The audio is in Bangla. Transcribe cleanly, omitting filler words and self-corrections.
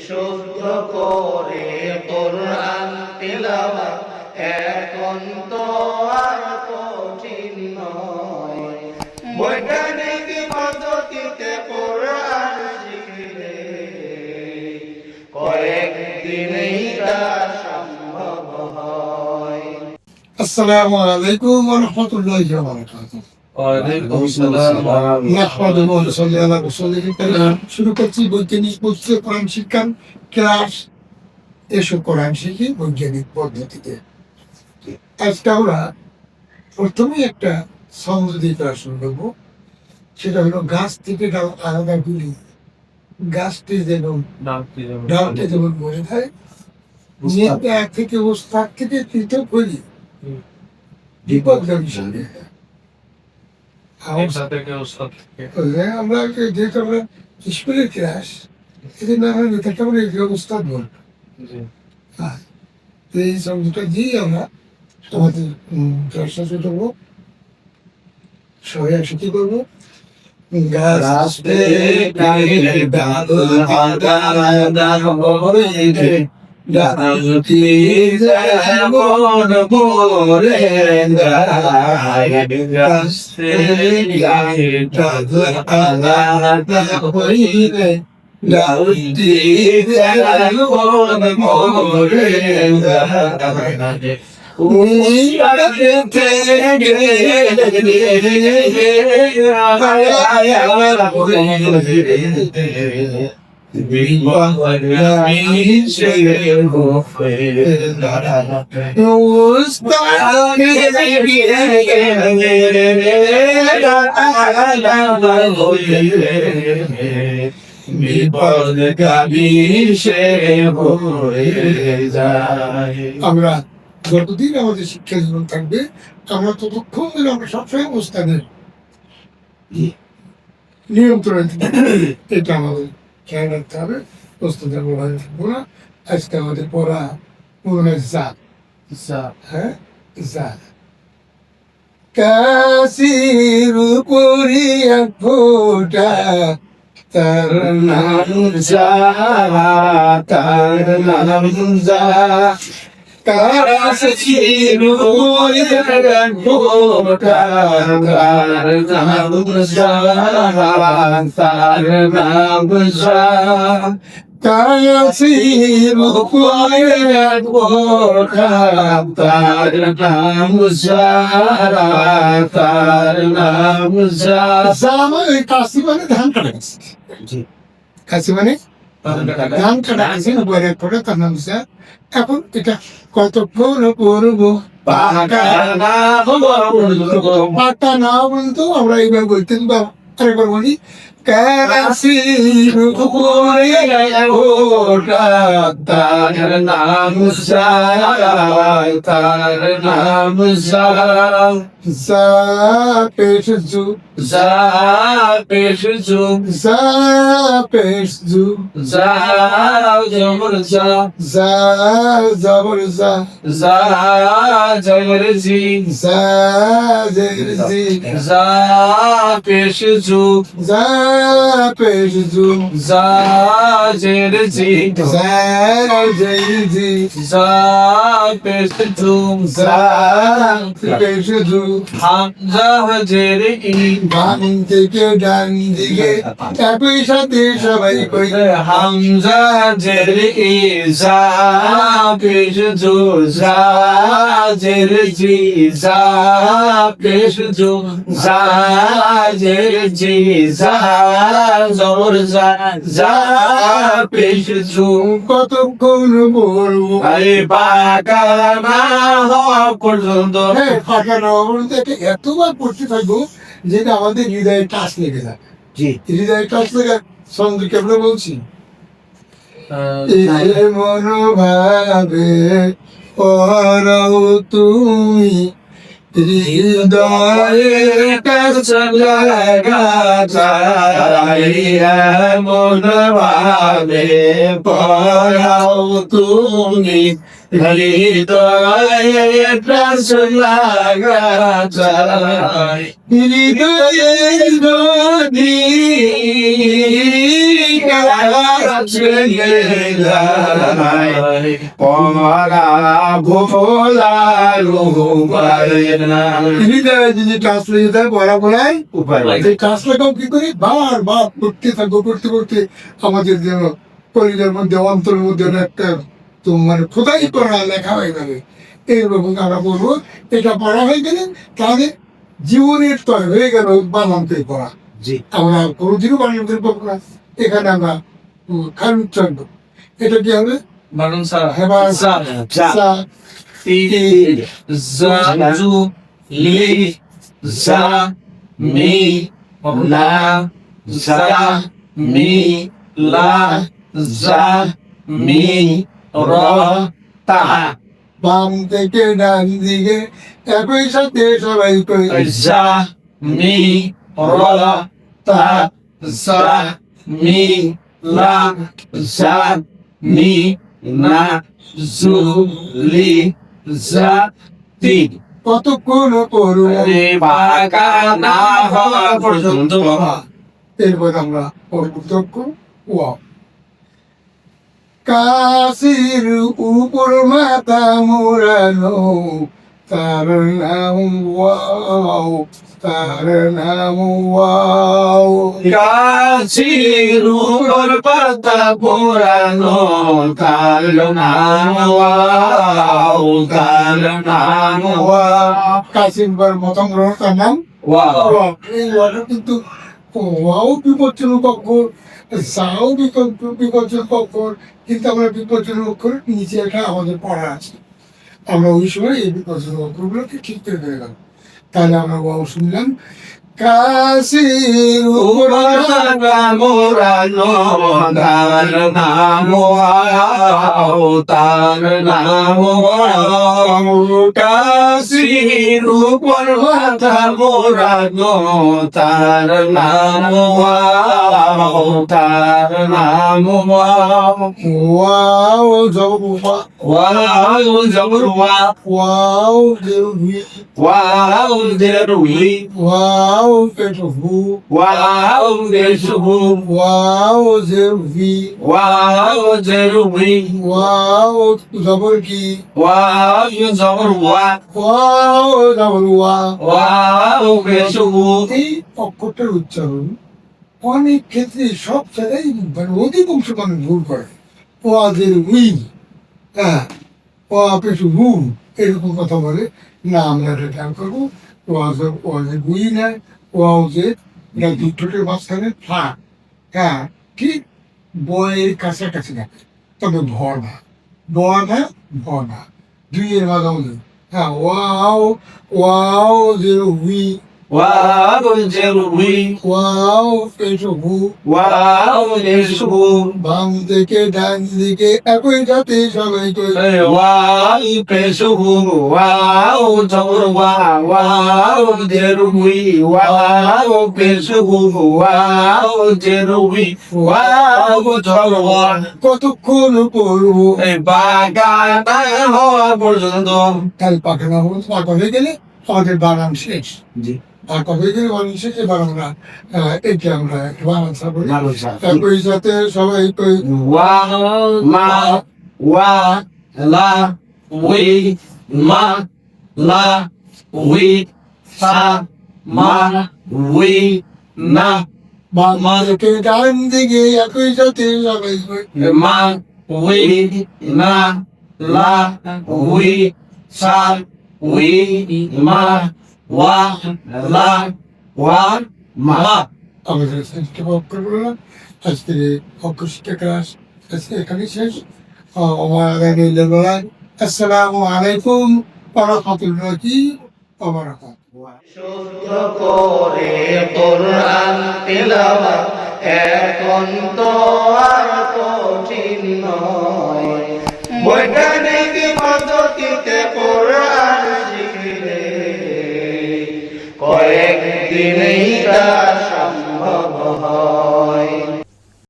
শুদ্ধ করে কোরআন তিলাওয়াত এখন তো আর কঠিন নয়। বৈজ্ঞানিক পদ্ধতিতে কোরআন শিখলে কয়েকদিনেই তা সম্ভব হয়। আসসালামু আলাইকুম ওয়া রাহমাতুল্লাহি ওয়া বারাকাতুহু। ওয়ালাইকুম আসসালাম। নাহমাদুহু ওয়া নুসাল্লি আলা রাসূলিল কারীম। শুরু করছি বৈজ্ঞানিক পদ্ধতিতে কোরআন শিক্ষা ক্লাস। এসো কোরআন শিখি বৈজ্ঞানিক পদ্ধতিতে। আজকে আমরা প্রথমেই একটা ছন্দ দিয়ে ক্লাস শুরু করবো। সেটা হলো গাছ থেকে ডাল আলাদা গুলি, গাছটি যেন ডালকে যেমন মরে যায়, এক থেকে ওস্তাদ থেকে পৃথক হইলে বিপদগামী সাথে আমরা যেহেতু আমরা স্কুলের ক্লাস, এদের না হয় নেতাকে আমরা এই অবস্থা বলব। এই শব্দটা দিয়ে আমরা আমাদের ক্লাসটা শুরু করবো। সবাই একসাথে করবো। গাছ আমরা যতদিন আমাদের শিক্ষা জীবন থাকবে, আমরা ততক্ষণ ধরে আমরা সবসময় ওস্তাদের নিয়ন্ত্রণে থাকবো। এটা আমাদের খেয়াল রাখতে হবে। ওস্তাদের প্রভাবে থাকবো না। আজকে আমাদের পড়া মনে জাত, হ্যাঁ জাত। কাশির উপরি এক ফোঁটা, তার নাম যা, তার নাম যা। কাশির উপরি এক ফোঁটা, তার নাম যা, তার নাম যা। কাশির উপরি এক ফোঁটা, তার নাম যা, তার নাম যা। কাশি মানে ধান কাটা গেছে। কাশি মানে ধান কাটা গেছে, উপরে পড়ে তার নাম যা। এখন এটা কতক্ষণ পড়বো, পাকা না বলতো আমরা এইভাবে বলতেন। বা আরেকবার বলি, কাশির উপরে এক ফোঁটা, তার নাম যা, তার নাম যা। যা পেশ জু, যা পেশ জু, যা পেশ জু, যা জবর যা, যা জবর যা, যা জবর জি, যা জবর জি। যা পেশ জু, যা পেশ জু, যা জের জি, যা জের জি। যা পেশ জু, যা পেশ জু। হামজা জের ই, বাম থেকে ডান দিকে একই সাথে সবাই কই। হামজা জের ই, যা পেশ জু, যা জের জি, যা পেশ জু, যা জের জি, যা জবর যা, যা পেশ জু। কতক্ষণ বলবো পাকা না হওয়া পর্যন্ত, পাকা না হওয়া পর্যন্ত এতবার পড়তে থাকবো যেটা আমাদের হৃদয়ে টাচ লেগে যায়। জি, হৃদয়ে টাচ লেগে ছন্দ কেমন বলছি, মনোভাবে পড়াও তুমি, হৃদয়ের কাছে লাগা চাইয়া, মনোভাবে পড়াও তুমি, হৃদয়ে প্রাস লাগা যায় হৃদয়ে যদি কাছে যায় পরা ভোলার উপায় না হৃদয়ে যদি ট্রান্সলেট হয় পড়া পড়ায় এই ট্রান্সলেটও কি করি বারবার করতে থাকবো করতে করতে আমাদের যেন কলিজার মধ্যে অন্তরের মধ্যে একটা তো মানে খোদাই করা লেখা হয়ে যাবে এইরকম আমরা বলবো এটা পড়া হয়ে গেলে তাহলে জীবনের তয় হয়ে গেল বানানতে পড়া জি আমরা কোনোদিনও বানানতে পারবো না এখানে আমরা খান উচ্চারণ করবো এটা কি হবে বারণ সা হেবার সা সা তি জা জু লি জা মি লা জা মি লা জা মি র তা বাম থেকে ডান দিকে একই সাথে সবাই কই জা মি র তা জা মি লা জা মি না জু লি জা তি কতক্ষণ পড়বো রে বাঁকা না হওয়া পর্যন্ত এরপর আমরা পরবর্তী ওয়াও কাশির উপর মাথা মুড়ানো তার নাম ওয়াও তার নাম ওয়াও কাশির উপর পাতা পোড়ানো তার নাম ওয়াও তার নাম ওয়াও কাশির প্রথম গ্রহটার নাম ওয়াও ওয়াও। এই ওয়াটা কিন্তু ওয়াও বিপজ্জনক অক্ষর যাও বিপজ্জনক অক্ষর কিন্তু আমরা বিপজ্জনক অক্ষর নিচে একটা আমাদের পড়া আছে আমরা ওই সময় এই বিপজ্জনক অক্ষরগুলোকে ঠিক করে গেলাম তাহলে আমরা ওয়াও শুনলাম কাশির উপর পাতা পোড়ানো তার নাম ওয়াও তার নাম ওয়াও কাশির উপর পাতা পোড়ানো তার নাম ওয়াও তার নাম ওয়াও ওয়াও জবরুয়া ওয়াও জবরুয়া ওয়াও জেরুই ওয়াও দেরুই ওয়াও পেটহু ওয়াও দেশুহু ওয়াও জেরুই ওয়াও দেরুই ওয়াও জবর কি ওয়াও জবরুয়া ওয়াও জবরুয়া ওয়াও বেশুহু এই অক্ষরটার উচ্চারণ অনেক ক্ষেত্রে সব জায়গায় মানে অধিকাংশ মানুষ ভুল করে ওয়াজের উই হ্যাঁ ওয়া পেশু হু এরকম কথা বলে না আমরা এটা খেয়াল করবো ওয়াজের উই নেয় ওয়াজের এটা দুটোটের মাঝখানে ফা হ্যাঁ ঠিক বয়ের কাছাকাছি না তবে ভ না ব না ভ না দুইয়ের মাঝামাঝি হ্যাঁ ওয়াও ওয়াও জের উই ওয়াও দেরুই ওয়াও পেশু হু ওয়াও বেশুহু বাম থেকে ডান দিকে একই সাথে সবাই কই ওয়াও বেশুহু ওয়াও জবরুয়া ওয়াও দেরুই ওয়াও বেশুহু ওয়াও দেরুই ওয়াও জবরুয়া কতক্ষণ পড়বো এই বাগানা হওয়া পর্যন্ত তাই পাখানা হলো পাকা হয়ে গেলে আমাদের বানান শেষ জি পাকা হয়ে গেলে বানান শেষ এবার আমরা এটা আমরা একটা বানান ছাড়বো মানুষ একই সাথে সবাই কই ওয়া মা ওয়া লা উই মা লা উই সা মা উই না বাম থেকে ডান দিকে একই সাথে সবাই কই মা উই না লা উই সা উই মা ওয়া লা ওয়া মা আমাদের আজকে অক্ষর বললাম আজকে অক্ষর শিক্ষা ক্লাস আজকে এখানে শেষ আসসালামু আলাইকুম ওয়া রাহমাতুল্লাহি ওয়া বারাকাতুহু শুদ্ধ করে কোরআন তিলাওয়াত এখন তো আর কঠিন নয় বৈজ্ঞানিক